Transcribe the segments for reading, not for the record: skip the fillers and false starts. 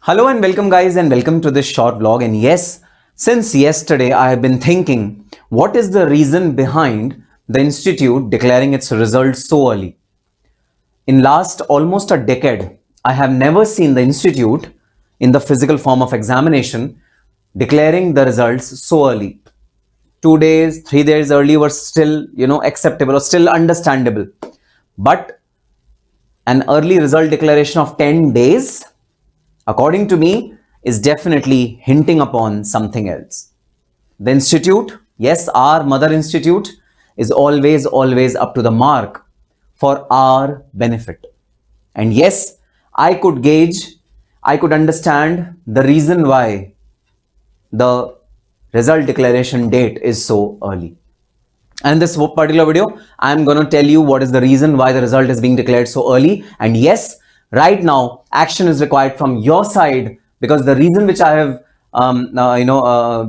Hello and welcome guys, and welcome to this short vlog. And yes, since yesterday I have been thinking, what is the reason behind the institute declaring its results so early? In last almost a decade, I have never seen the institute in the physical form of examination declaring the results so early. 2 days, 3 days early were still, acceptable or still understandable. But an early result declaration of 10 days, according to me, is definitely hinting upon something else. The institute, yes, our mother institute, is always up to the mark for our benefit. And yes, I could understand the reason why the result declaration date is so early. And in this particular video, I'm going to tell you what is the reason why the result is being declared so early. And yes, right now, action is required from your side, because the reason which I have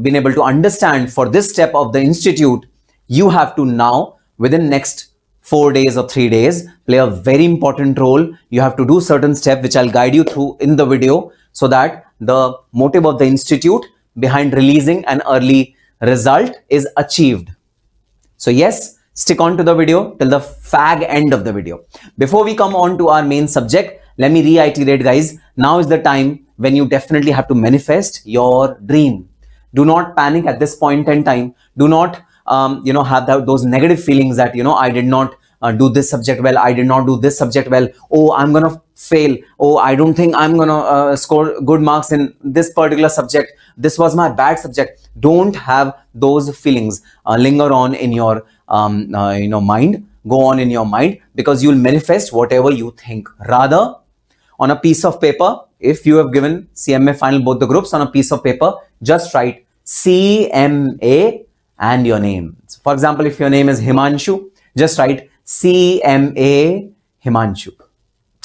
been able to understand for this step of the institute, you have to now, within next 4 days or 3 days, play a very important role. You have to do certain steps which I'll guide you through in the video, so that the motive of the institute behind releasing an early result is achieved. So yes, stick on to the video till the fag end of the video. Before we come on to our main subject, let me reiterate, guys, now is the time when you definitely have to manifest your dream. Do not panic at this point in time. Do not, have those negative feelings that, I did not do this subject well. I did not do this subject well. Oh, I'm going to fail. Oh, I don't think I'm going to score good marks in this particular subject. This was my bad subject. Don't have those feelings linger on in your, mind. Go on in your mind, because you'll manifest whatever you think. Rather, on a piece of paper, if you have given CMA final both the groups, on a piece of paper, just write CMA and your name. So for example, if your name is Himanshu, just write CMA Himanshu.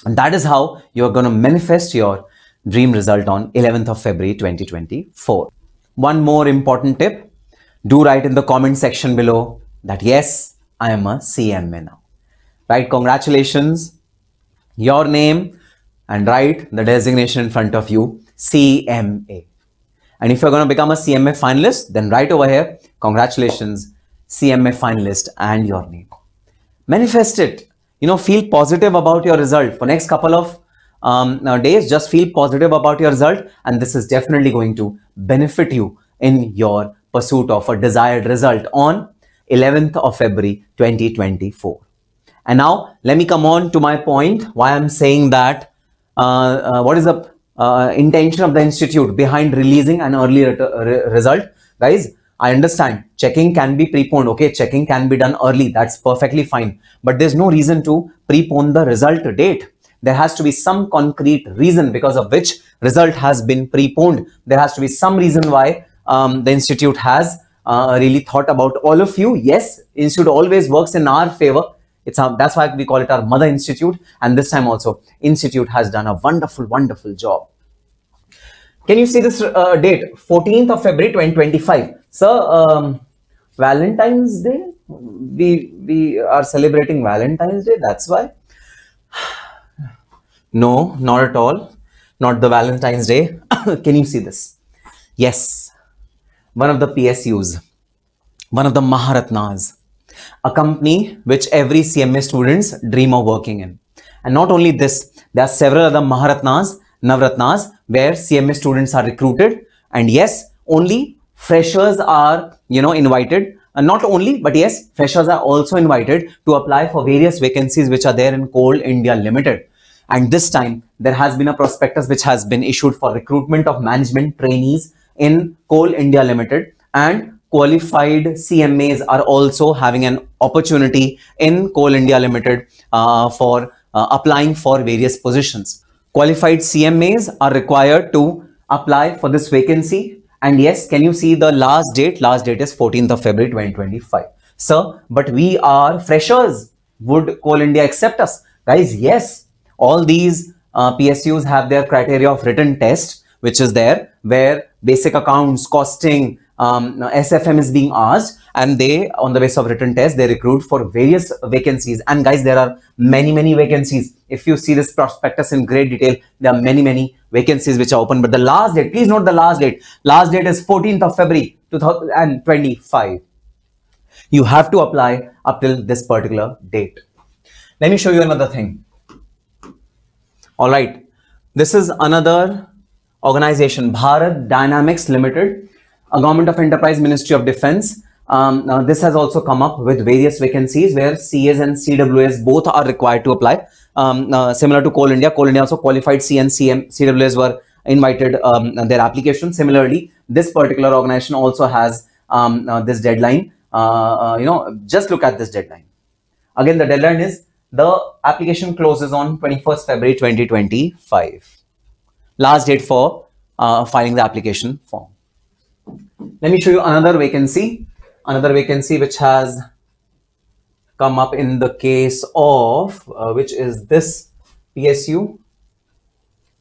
And that is how you are going to manifest your dream result on 11th of February 2024. One more important tip, do write in the comment section below that yes, I am a CMA now. Write congratulations, your name, and write the designation in front of you, CMA. And if you're going to become a CMA finalist, then write over here, congratulations, CMA finalist, and your name. Manifest it. Feel positive about your result. For next couple of days, just feel positive about your result, and this is definitely going to benefit you in your pursuit of a desired result on 11th of February 2024. And now let me come on to my point, why I'm saying that what is the intention of the institute behind releasing an early result. Guys, I understand checking can be preponed. Okay, checking can be done early. That's perfectly fine. But there's no reason to prepone the result date. There has to be some concrete reason because of which result has been preponed. There has to be some reason why the institute has really thought about all of you. Yes, institute always works in our favor. That's why we call it our mother institute. And this time also, institute has done a wonderful job. Can you see this date? 14th of February 2025. Sir, Valentine's Day? We are celebrating Valentine's Day. That's why. No, not at all. Not the Valentine's Day. Can you see this? Yes. One of the PSUs. One of the Maharatnas. A company which every CMA students dream of working in. And not only this, there are several other Maharatnas, Navratnas, where CMA students are recruited. And yes, only freshers are, invited. And not only, but yes, freshers are also invited to apply for various vacancies which are there in Coal India Limited. And this time, there has been a prospectus which has been issued for recruitment of management trainees in Coal India Limited. And qualified CMAs are also having an opportunity in Coal India Limited for applying for various positions. Qualified CMAs are required to apply for this vacancy. And yes, can you see the last date? Last date is 14th of February 2025. Sir, but we are freshers. Would Coal India accept us? Guys, yes. All these PSUs have their criteria of written test, which is there, where basic accounts, costing, SFM is being asked, and they, on the basis of written test, they recruit for various vacancies. And guys, there are many vacancies. If you see this prospectus in great detail, there are many vacancies which are open. But the last date, please note the last date. Last date is 14th of February 2025. You have to apply up till this particular date. Let me show you another thing. All right, this is another organization, Bharat Dynamics Limited, a government of enterprise, Ministry of Defense. Now this has also come up with various vacancies where CAs and CWAs both are required to apply. Similar to Coal India. Coal India also qualified C and CWAs were invited their application. Similarly, this particular organization also has this deadline. Just look at this deadline. Again, the deadline is, the application closes on 21st February 2025. Last date for filing the application form. Let me show you another vacancy which has come up in the case of which is this PSU.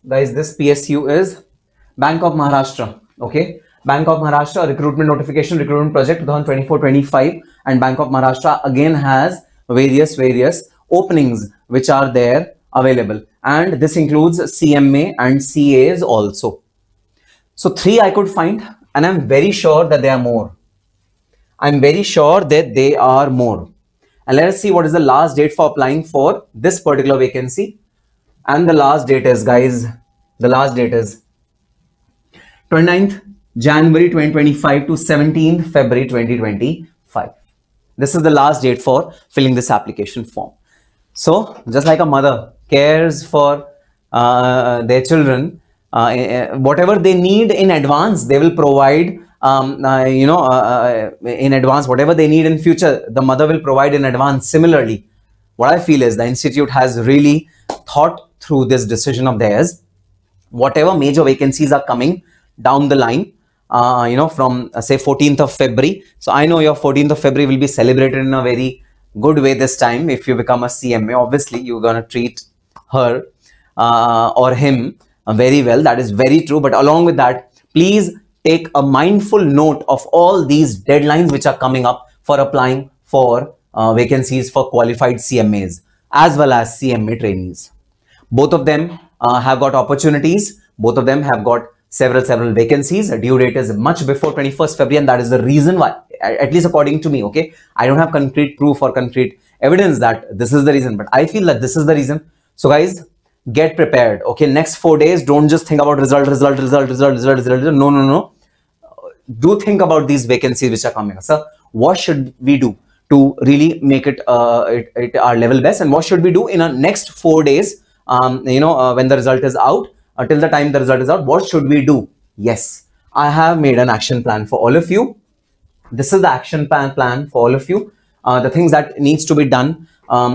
Guys, this PSU is Bank of Maharashtra. Okay, Bank of Maharashtra recruitment notification, recruitment project 2024-25, and Bank of Maharashtra again has various openings which are there available, and this includes CMA and CAs also. So 3 I could find, and I'm very sure that there are more. I'm very sure that they are more. And let us see what is the last date for applying for this particular vacancy. And the last date is, guys, the last date is 29th January 2025 to 17th February 2025. This is the last date for filling this application form. So just like a mother cares for their children, whatever they need in advance, they will provide in advance. Whatever they need in future, the mother will provide in advance. Similarly, what I feel is the institute has really thought through this decision of theirs. Whatever major vacancies are coming down the line, from say 14th of February. So I know your 14th of February will be celebrated in a very good way this time. If you become a CMA, obviously you're going to treat her or him very well. That is very true. But along with that, please take a mindful note of all these deadlines which are coming up for applying for vacancies for qualified CMAs as well as CMA trainees. Both of them have got opportunities. Both of them have got several vacancies. A due date is much before 21st February, and that is the reason why, at least according to me, okay, I don't have concrete proof or concrete evidence that this is the reason, but I feel that this is the reason. So guys, get prepared. Okay, next 4 days, don't just think about result. No. Do think about these vacancies which are coming. Sir, what should we do to really make it our level best, and what should we do in our next 4 days? When the result is out, till the time the result is out, what should we do? Yes, I have made an action plan for all of you. This is the action plan for all of you. The things that needs to be done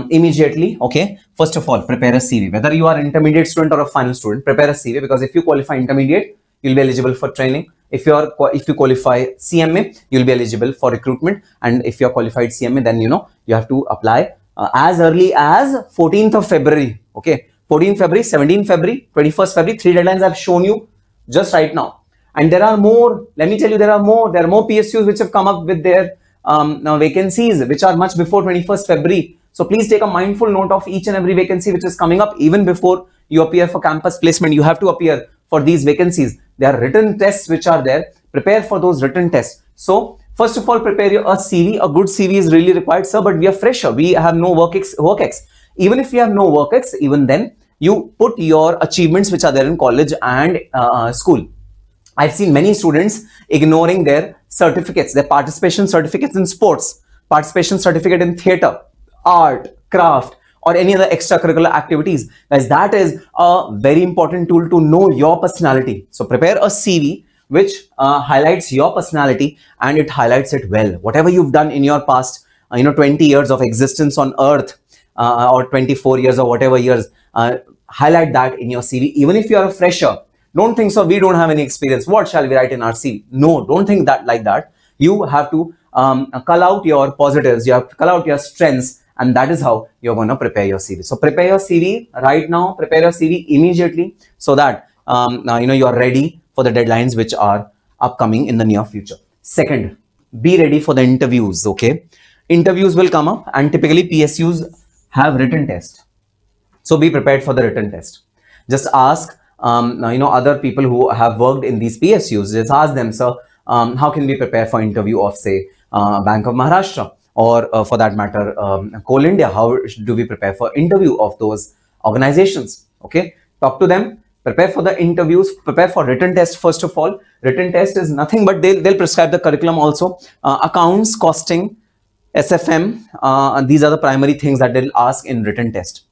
immediately. Okay, first of all, prepare a CV. Whether you are an intermediate student or a final student, prepare a CV, because if you qualify intermediate, you'll be eligible for training. If you qualify CMA, you'll be eligible for recruitment, and if you're qualified CMA, then you have to apply as early as 14th of February. Okay, 14th February, 17th February, 21st February. 3 deadlines I've shown you just right now, and there are more. Let me tell you, there are more PSUs which have come up with their vacancies which are much before 21st February. So please take a mindful note of each and every vacancy which is coming up. Even before you appear for campus placement, you have to appear for these vacancies. There are written tests which are there. Prepare for those written tests. So first of all, prepare a CV. A good CV is really required, sir, but we are fresher. We have no work ex. Even if you have no work ex, even then you put your achievements which are there in college and school. I've seen many students ignoring their certificates, their participation certificates in sports, participation certificate in theatre, art, craft, or any other extracurricular activities. Guys, that is a very important tool to know your personality. So prepare a CV which highlights your personality, and it highlights it well. Whatever you've done in your past, 20 years of existence on earth, or 24 years or whatever years, highlight that in your CV. Even if you are a fresher, don't think so, we don't have any experience, what shall we write in our CV? No, don't think that like that. You have to cull out your positives, you have to cull out your strengths, and that is how you're going to prepare your CV. So prepare your CV right now, prepare your CV immediately, so that you are ready for the deadlines which are upcoming in the near future. Second, be ready for the interviews. Okay, interviews will come up, and typically PSUs have written test. So be prepared for the written test. Just ask, other people who have worked in these PSUs. Just ask them, sir, how can we prepare for interview of, say, Bank of Maharashtra, or for that matter, Coal India? How do we prepare for interview of those organizations? Okay, talk to them. Prepare for the interviews. Prepare for written test first of all. Written test is nothing but they'll prescribe the curriculum also. Accounts, costing, SFM. These are the primary things that they'll ask in written test.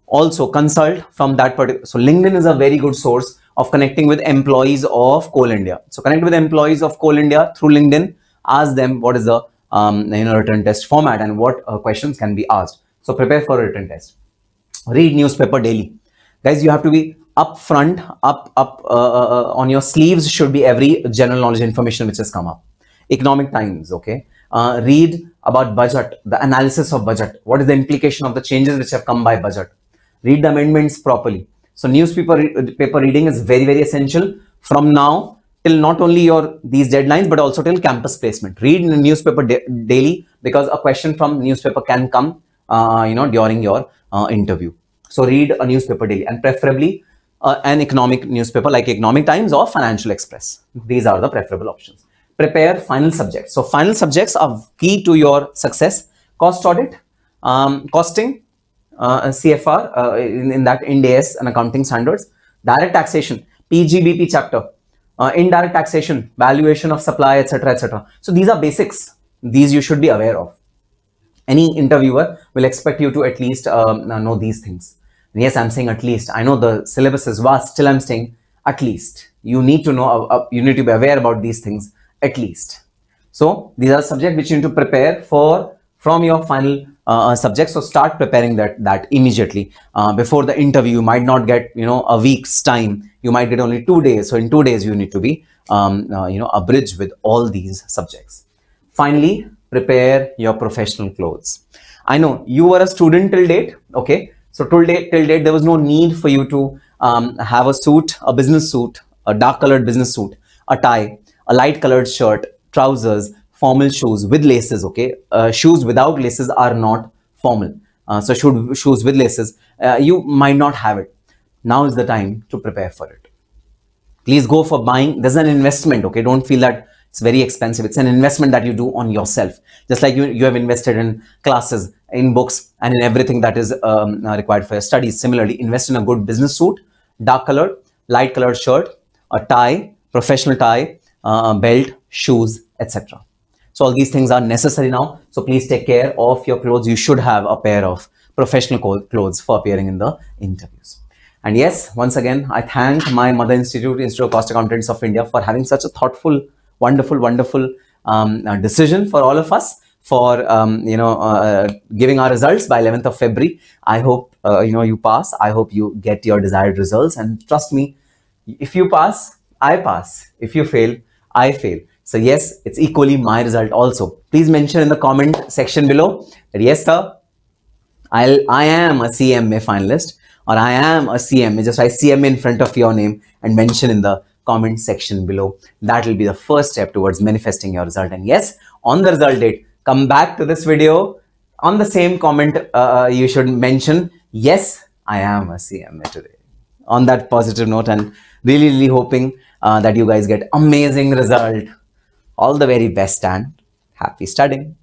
Also consult from that particular. So LinkedIn is a very good source of connecting with employees of Coal India. So connect with employees of Coal India through LinkedIn. Ask them what is the written test format and what questions can be asked. So prepare for a written test. Read newspaper daily, guys. You have to be upfront, on your sleeves should be every general knowledge information which has come up. Economic Times, okay. Read about budget, the analysis of budget. What is the implication of the changes which have come by budget? Read the amendments properly. So newspaper paper reading is very, very essential from now till not only your these deadlines, but also till campus placement. Read in the newspaper daily, because a question from newspaper can come during your interview. So read a newspaper daily, and preferably an economic newspaper like Economic Times or Financial Express. These are the preferable options. Prepare final subjects. So final subjects are key to your success. Cost audit, costing, CFR, in that Ind AS and accounting standards. Direct taxation, PGBP chapter, indirect taxation, valuation of supply, etc., etc. So these are basics. These you should be aware of. Any interviewer will expect you to at least know these things. And yes, I'm saying at least. I know the syllabus is vast. Still, I'm saying at least. You need to know. You need to be aware about these things at least. So these are subjects which you need to prepare for from your final subject. So start preparing that immediately. Before the interview, you might not get a week's time. You might get only 2 days. So in 2 days, you need to be abridged with all these subjects. Finally, prepare your professional clothes. I know you were a student till date. Okay, so till date there was no need for you to have a suit, a business suit, a dark colored business suit, a tie, a light colored shirt, trousers, formal shoes with laces. Okay, shoes without laces are not formal. So shoes with laces, you might not have it. Now is the time to prepare for it. Please go for buying. There's an investment. Okay, don't feel that it's very expensive. It's an investment that you do on yourself. Just like you have invested in classes, in books, and in everything that is required for your studies. Similarly, invest in a good business suit, dark colored, light colored shirt, a tie, professional tie, belt, shoes, etc. So all these things are necessary now. So please take care of your clothes. You should have a pair of professional clothes for appearing in the interviews. And yes, once again, I thank my mother institute, Institute of Cost Accountants of India, for having such a thoughtful, wonderful decision for all of us, for giving our results by 11th of February. I hope you pass. I hope you get your desired results. And trust me, if you pass, I pass. If you fail, I fail. So yes, it's equally my result also. Please mention in the comment section below that yes, sir, I am a CMA finalist, or I am a CMA. Just write CMA in front of your name and mention in the comment section below. That will be the first step towards manifesting your result. And yes, on the result date, come back to this video. On the same comment, you should mention, yes, I am a CMA today. On that positive note, and really, really hoping that you guys get amazing result. All the very best and happy studying.